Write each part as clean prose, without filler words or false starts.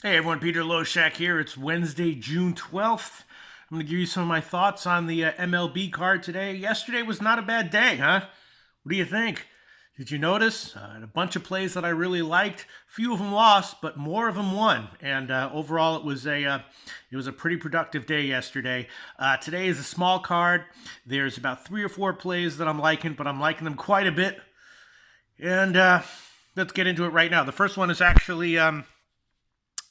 Hey everyone, Peter Loshak here. It's Wednesday, June 12th. I'm going to give you some of my thoughts on the MLB card today. Yesterday was not a bad day, huh? What do you think? Did you notice? A bunch of plays that I really liked. Few of them lost, but more of them won. And overall, it was a pretty productive day yesterday. Today is a small card. There's about 3 or 4 plays that I'm liking, but I'm liking them quite a bit. And let's get into it right now. The first one is actually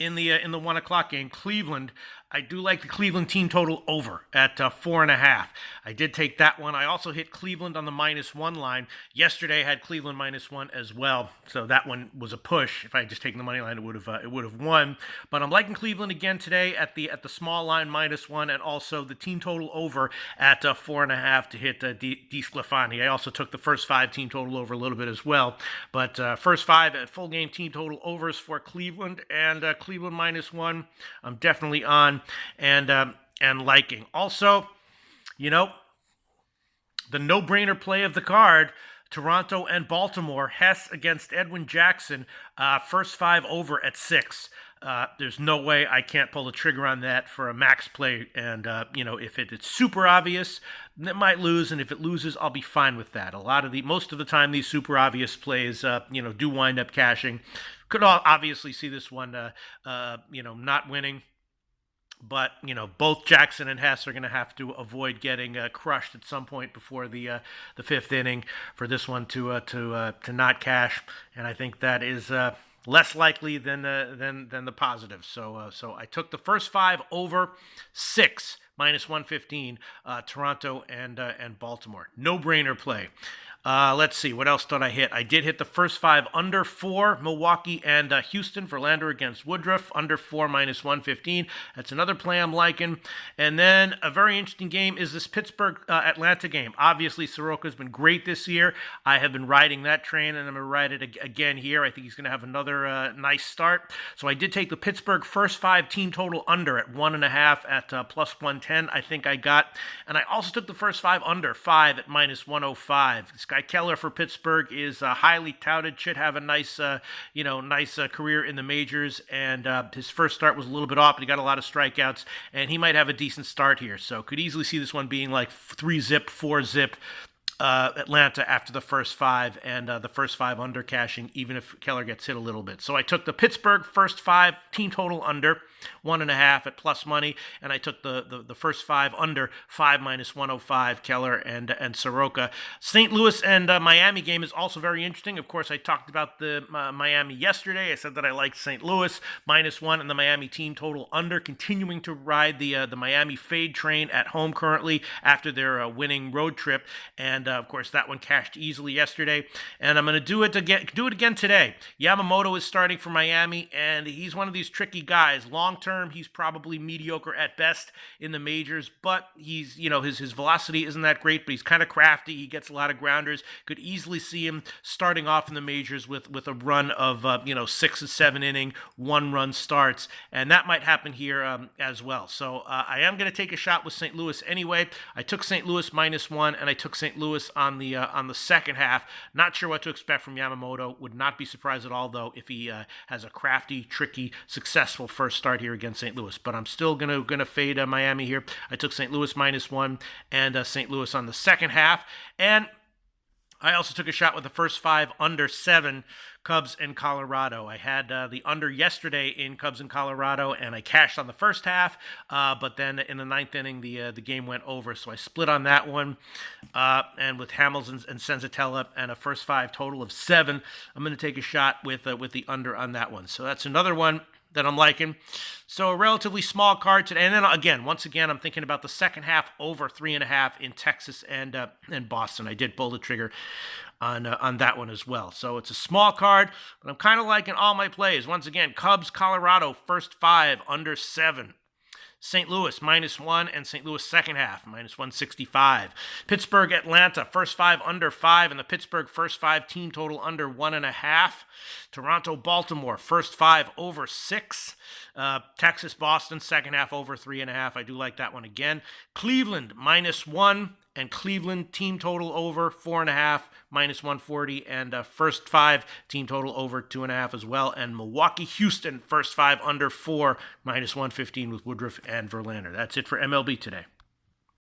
in the 1 o'clock game, Cleveland. I do like the Cleveland team total over at 4.5. I did take that one. I also hit Cleveland on the -1 line. Yesterday I had Cleveland -1 as well, so that one was a push. If I had just taken the money line, it would have won. But I'm liking Cleveland again today at the small line -1, and also the team total over at 4.5 to hit DeSclafani. I also took the first 5 team total over a little bit as well, but first 5 at full game team total overs for Cleveland, and Cleveland -1. I'm definitely on and liking. Also, the no-brainer play of the card, Toronto and Baltimore, Hess against Edwin Jackson, first 5 over at 6. There's no way I can't pull the trigger on that for a max play. And, if it's super obvious, it might lose. And if it loses, I'll be fine with that. Most of the time, these super obvious plays, do wind up cashing. Could obviously see this one, not winning. But, both Jackson and Hess are going to have to avoid getting crushed at some point before the 5th inning for this one to not cash. And I think that is less likely than the positive. So I took the first 5 over 6, -115, Toronto and Baltimore. No-brainer play. Let's see, what else did I hit? I did hit the first 5 under 4, Milwaukee and Houston, Verlander against Woodruff, under 4, -115. That's another play I'm liking. And then a very interesting game is this Pittsburgh-Atlanta game. Obviously, Soroka's been great this year. I have been riding that train, and I'm going to ride it again here. I think he's going to have another nice start. So I did take the Pittsburgh first 5 team total under at 1.5 at +110, I think I got. And I also took the first 5 under 5 at -105. This guy Keller for Pittsburgh is highly touted, should have a nice career in the majors, and his first start was a little bit off, but he got a lot of strikeouts, and he might have a decent start here. So could easily see this one being like 3-zip, 4-zip. Atlanta after the first 5, and the first 5 under cashing, even if Keller gets hit a little bit. So I took the Pittsburgh first 5 team total under 1.5 at plus money, and I took the first 5 under 5 -105, Keller and Soroka. St. Louis and Miami game is also very interesting. Of course, I talked about the Miami yesterday. I said that I liked St. Louis -1 and the Miami team total under, continuing to ride the Miami fade train at home currently after their winning road trip. And of course, that one cashed easily yesterday, and I'm going to do it again today. Yamamoto is starting for Miami, and he's one of these tricky guys. Long term, he's probably mediocre at best in the majors, but he's his velocity isn't that great, but he's kind of crafty. He gets a lot of grounders. Could easily see him starting off in the majors with a run of 6 or 7 inning 1-run starts, and that might happen here as well. So I am going to take a shot with St. Louis anyway. I took St. Louis -1, and I took St. Louis on the second half. Not sure what to expect from Yamamoto. Would not be surprised at all, though, if he has a crafty, tricky, successful first start here against St. Louis. But I'm still gonna fade Miami here. I took St. Louis -1 and St. Louis on the second half. And I also took a shot with the first 5 under 7, Cubs and Colorado. I had the under yesterday in Cubs and Colorado, and I cashed on the first half, but then in the 9th inning, the game went over, so I split on that one. And with Hamilton and Senzatella and a first 5 total of 7, I'm going to take a shot with the under on that one. So that's another one that I'm liking. So a relatively small card today. And then once again, I'm thinking about the second half over 3.5 in Texas and Boston. I did pull the trigger on that one as well. So it's a small card, but I'm kind of liking all my plays. Once again, Cubs, Colorado, first 5 under 7. St. Louis -1 and St. Louis second half -165. Pittsburgh, Atlanta, first 5 under 5, and the Pittsburgh first 5 team total under 1.5. Toronto, Baltimore, first 5 over 6. Texas, Boston, second half over 3.5. I do like that one again. Cleveland -1 and Cleveland team total over 4.5 -140, and first 5 team total over 2.5 as well, and Milwaukee Houston first 5 under 4 -115 with Woodruff and Verlander. That's it for MLB today.